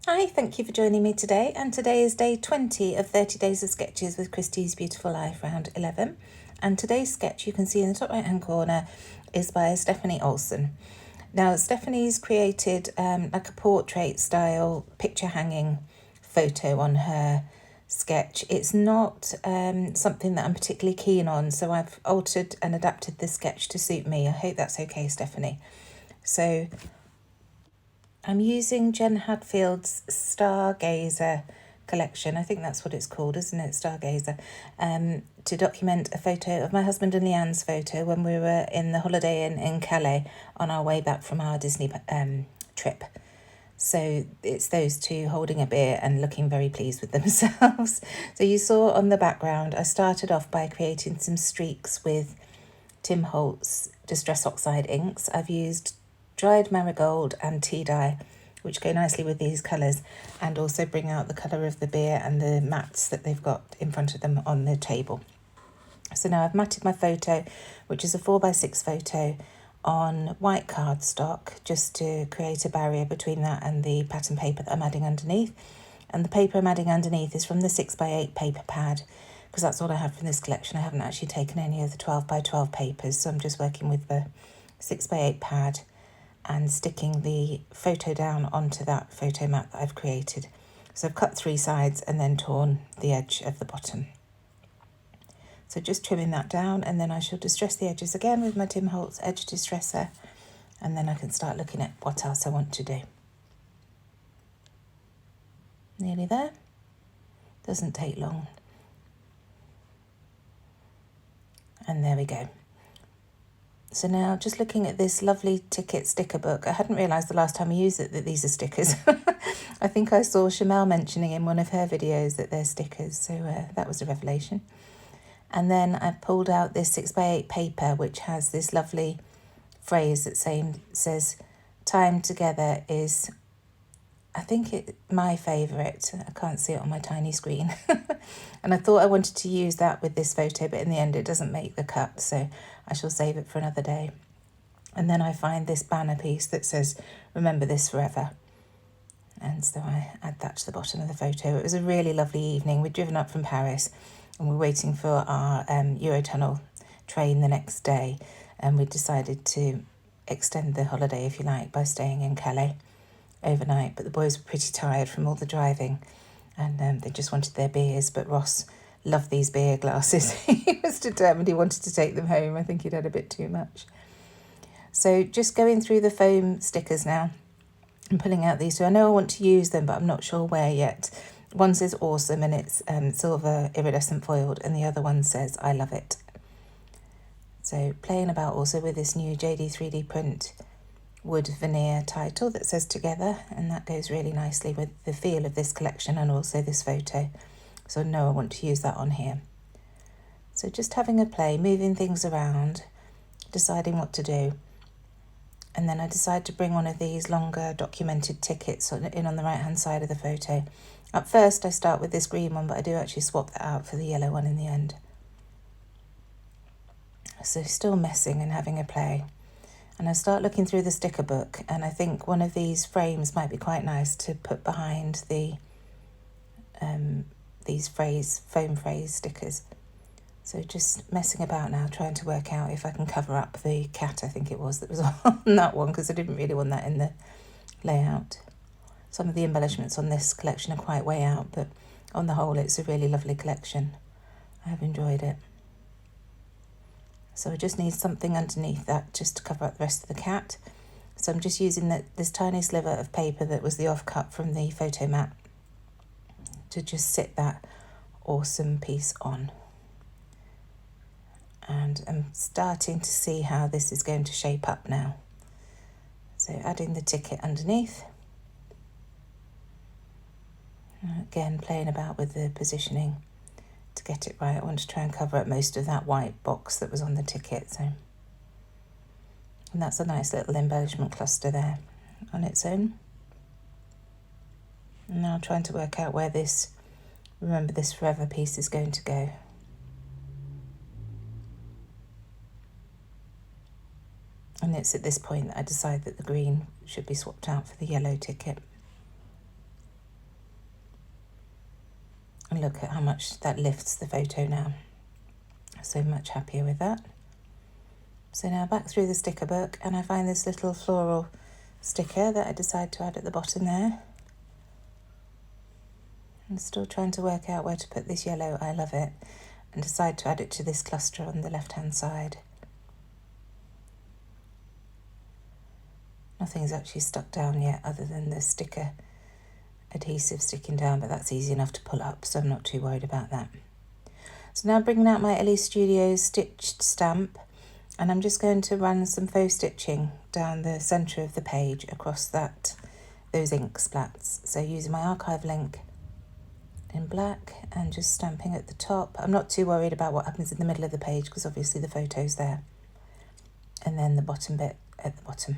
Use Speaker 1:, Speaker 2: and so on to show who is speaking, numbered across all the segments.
Speaker 1: Hi, thank you for joining me today, and today is day 20 of 30 Days of Sketches with Christie's Beautiful Life, round 11. And today's sketch, you can see in the top right hand corner, is by Stephanie Olsen. Now, Stephanie's created like a portrait style picture hanging photo on her sketch. It's not something that I'm particularly keen on, so I've altered and adapted the sketch to suit me. I hope that's okay, Stephanie. So I'm using Jen Hadfield's Stargazer collection. I think that's what it's called, isn't it? Stargazer. To document a photo of my husband and Leanne's photo when we were in the Holiday Inn in Calais on our way back from our Disney trip. So it's those two holding a beer and looking very pleased with themselves. So you saw on the background, I started off by creating some streaks with Tim Holtz Distress Oxide inks. I've used dried marigold and tea dye, which go nicely with these colours and also bring out the colour of the beer and the mats that they've got in front of them on the table. So now I've matted my photo, which is a 4x6 photo, on white cardstock, just to create a barrier between that and the pattern paper that I'm adding underneath. And the paper I'm adding underneath is from the 6x8 paper pad, because that's all I have from this collection. I haven't actually taken any of the 12x12 papers, so I'm just working with the 6x8 pad and sticking the photo down onto that photo mat that I've created. So I've cut 3 sides and then torn the edge of the bottom. So just trimming that down, and then I shall distress the edges again with my Tim Holtz edge distresser, and then I can start looking at what else I want to do. Nearly there. Doesn't take long. And there we go. So now, just looking at this lovely ticket sticker book, I hadn't realised the last time I used it that these are stickers. I think I saw Shamel mentioning in one of her videos that they're stickers, so that was a revelation. And then I pulled out this 6x8 paper, which has this lovely phrase that says, "Time together is," I think my favourite. I can't see it on my tiny screen. And I thought I wanted to use that with this photo, but in the end it doesn't make the cut, so I shall save it for another day. And then I find this banner piece that says, "Remember this forever." And so I add that to the bottom of the photo. It was a really lovely evening. We'd driven up from Paris and we're waiting for our Eurotunnel train the next day. And we decided to extend the holiday, if you like, by staying in Calais overnight. But the boys were pretty tired from all the driving, and they just wanted their beers. But Ross loved these beer glasses. He was determined he wanted to take them home. I think he'd had a bit too much. So just going through the foam stickers now and pulling out these two. I know I want to use them, but I'm not sure where yet. One says "awesome" and it's silver iridescent foiled, and the other one says "I love it." So playing about also with this new JD3DPrint wood veneer title that says "Together," and that goes really nicely with the feel of this collection and also this photo. So I know I want to use that on here. So just having a play, moving things around, deciding what to do. And then I decide to bring one of these longer documented tickets in on the right hand side of the photo. At first I start with this green one, but I do actually swap that out for the yellow one in the end. So still messing and having a play. And I start looking through the sticker book, and I think one of these frames might be quite nice to put behind the these foam phrase stickers. So just messing about now, trying to work out if I can cover up the cat, I think it was, that was on that one, because I didn't really want that in the layout. Some of the embellishments on this collection are quite way out, but on the whole it's a really lovely collection. I have enjoyed it. So I just need something underneath that just to cover up the rest of the cat. So I'm just using this tiny sliver of paper that was the offcut from the photo mat to just sit that awesome piece on. And I'm starting to see how this is going to shape up now. So adding the ticket underneath. Again, playing about with the positioning to get it right. I want to try and cover up most of that white box that was on the ticket. And that's a nice little embellishment cluster there on its own. And now I'm trying to work out where this "Remember this forever" piece is going to go. And it's at this point that I decide that the green should be swapped out for the yellow ticket. And look at how much that lifts the photo now. So much happier with that. So now back through the sticker book, and I find this little floral sticker that I decide to add at the bottom there. I'm still trying to work out where to put this yellow, I love it, and decide to add it to this cluster on the left hand side. Nothing's actually stuck down yet other than the sticker adhesive sticking down, but that's easy enough to pull up, so I'm not too worried about that. So now bringing out my Ellie Studios stitched stamp, and I'm just going to run some faux stitching down the centre of the page across those ink splats. So using my archive link in black and just stamping at the top. I'm not too worried about what happens in the middle of the page because obviously the photo's there. And then the bottom bit at the bottom.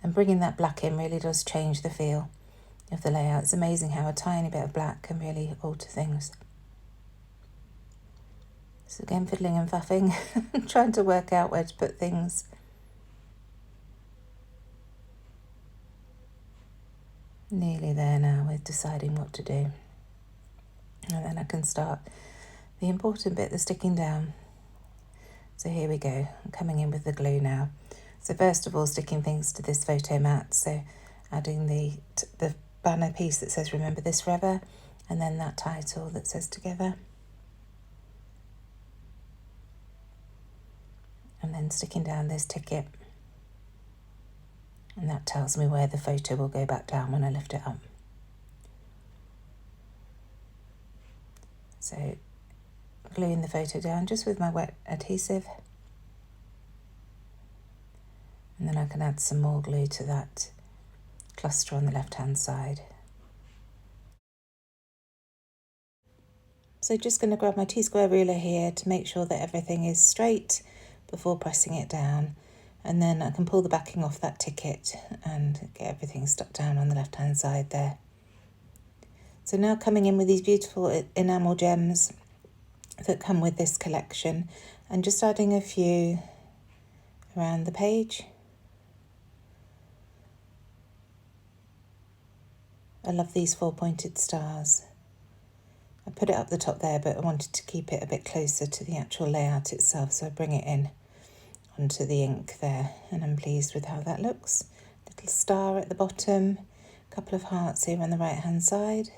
Speaker 1: And bringing that black in really does change the feel of the layout. It's amazing how a tiny bit of black can really alter things. So again, fiddling and faffing, trying to work out where to put things. Nearly there now with deciding what to do. And then I can start the important bit, the sticking down. So here we go, I'm coming in with the glue now. So first of all, sticking things to this photo mat. So adding the banner piece that says "Remember This Forever," and then that title that says "Together." And then sticking down this ticket. And that tells me where the photo will go back down when I lift it up. So gluing the photo down just with my wet adhesive. And then I can add some more glue to that cluster on the left-hand side. So just going to grab my T-square ruler here to make sure that everything is straight before pressing it down. And then I can pull the backing off that ticket and get everything stuck down on the left-hand side there. So now coming in with these beautiful enamel gems that come with this collection and just adding a few around the page. I love these 4 pointed stars. I put it up the top there, but I wanted to keep it a bit closer to the actual layout itself, so I bring it in onto the ink there, and I'm pleased with how that looks. Little star at the bottom, a couple of hearts here on the right hand side.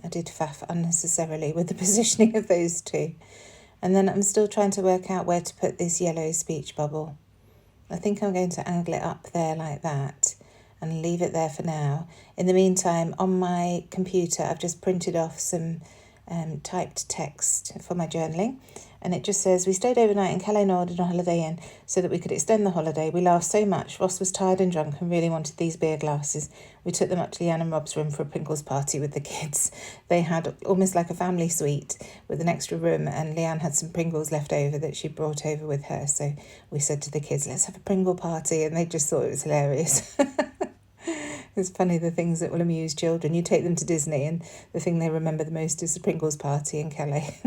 Speaker 1: I did faff unnecessarily with the positioning of those two. And then I'm still trying to work out where to put this yellow speech bubble. I think I'm going to angle it up there like that and leave it there for now. In the meantime, on my computer, I've just printed off some typed text for my journaling, and it just says, "We stayed overnight in Calais Nord in a Holiday Inn so that we could extend the holiday. We laughed so much. Ross was tired and drunk and really wanted these beer glasses. We took them up to Leanne and Rob's room for a Pringles party with the kids. They had almost like a family suite with an extra room, and Leanne had some Pringles left over that she brought over with her. So we said to the kids, let's have a Pringle party," and they just thought it was hilarious. It's funny, the things that will amuse children. You take them to Disney and the thing they remember the most is the Pringles party in Calais.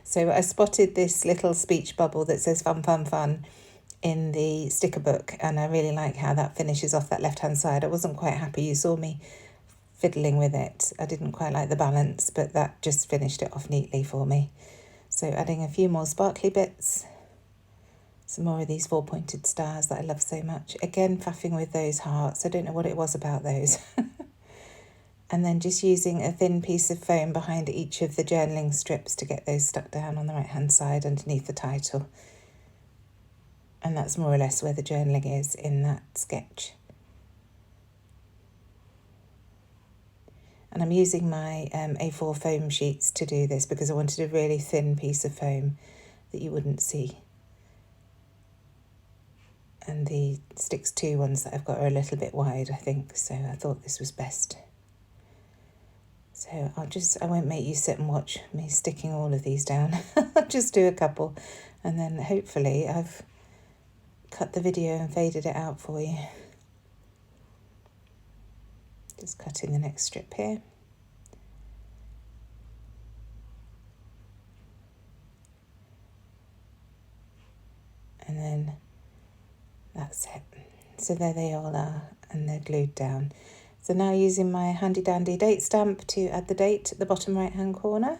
Speaker 1: So I spotted this little speech bubble that says "fun, fun, fun" in the sticker book, and I really like how that finishes off that left-hand side. I wasn't quite happy. You saw me fiddling with it. I didn't quite like the balance, but that just finished it off neatly for me. So adding a few more sparkly bits. Some more of these 4 pointed stars that I love so much. Again, faffing with those hearts. I don't know what it was about those. And then just using a thin piece of foam behind each of the journaling strips to get those stuck down on the right-hand side underneath the title. And that's more or less where the journaling is in that sketch. And I'm using my A4 foam sheets to do this because I wanted a really thin piece of foam that you wouldn't see. And the Sticks 2 ones that I've got are a little bit wide, I think, so I thought this was best. So I won't make you sit and watch me sticking all of these down. I'll just do a couple, and then hopefully I've cut the video and faded it out for you. Just cutting the next strip here. And then that's it. So there they all are, and they're glued down. So now using my handy dandy date stamp to add the date at the bottom right hand corner.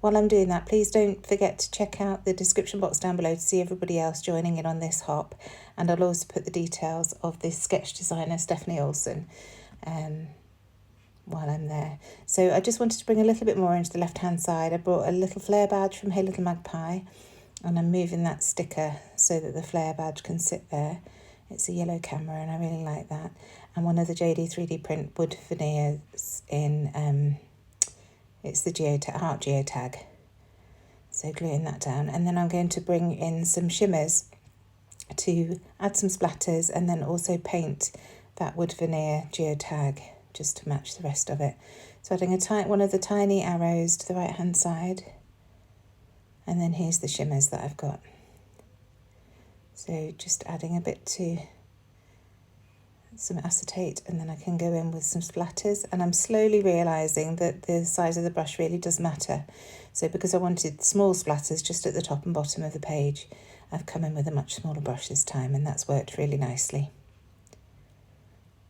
Speaker 1: While I'm doing that, please don't forget to check out the description box down below to see everybody else joining in on this hop. And I'll also put the details of this sketch designer, Stephanie Olsen, while I'm there. So I just wanted to bring a little bit more into the left hand side. I brought a little Flair badge from Hey Little Magpie, and I'm moving that sticker so that the Flair badge can sit there. It's a yellow camera and I really like that. And one of the JD3DPrint wood veneers in, it's the heart geotag. So gluing that down. And then I'm going to bring in some shimmers to add some splatters and then also paint that wood veneer geotag just to match the rest of it. So adding one of the tiny arrows to the right hand side. And then here's the shimmers that I've got. So just adding a bit to some acetate, and then I can go in with some splatters. And I'm slowly realising that the size of the brush really does matter. So because I wanted small splatters just at the top and bottom of the page, I've come in with a much smaller brush this time, and that's worked really nicely.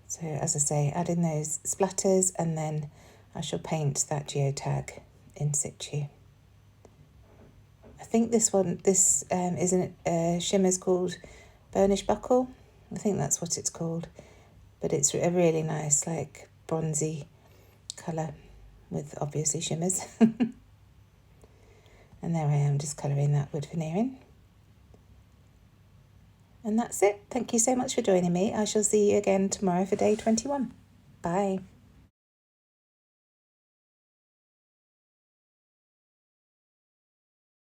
Speaker 1: So as I say, add in those splatters, and then I shall paint that geotag in situ. I think this shimmer's called Burnish Buckle. I think that's what it's called. But it's a really nice, like, bronzy colour with obviously shimmers. And there I am, just colouring that wood veneer in. And that's it. Thank you so much for joining me. I shall see you again tomorrow for day 21. Bye.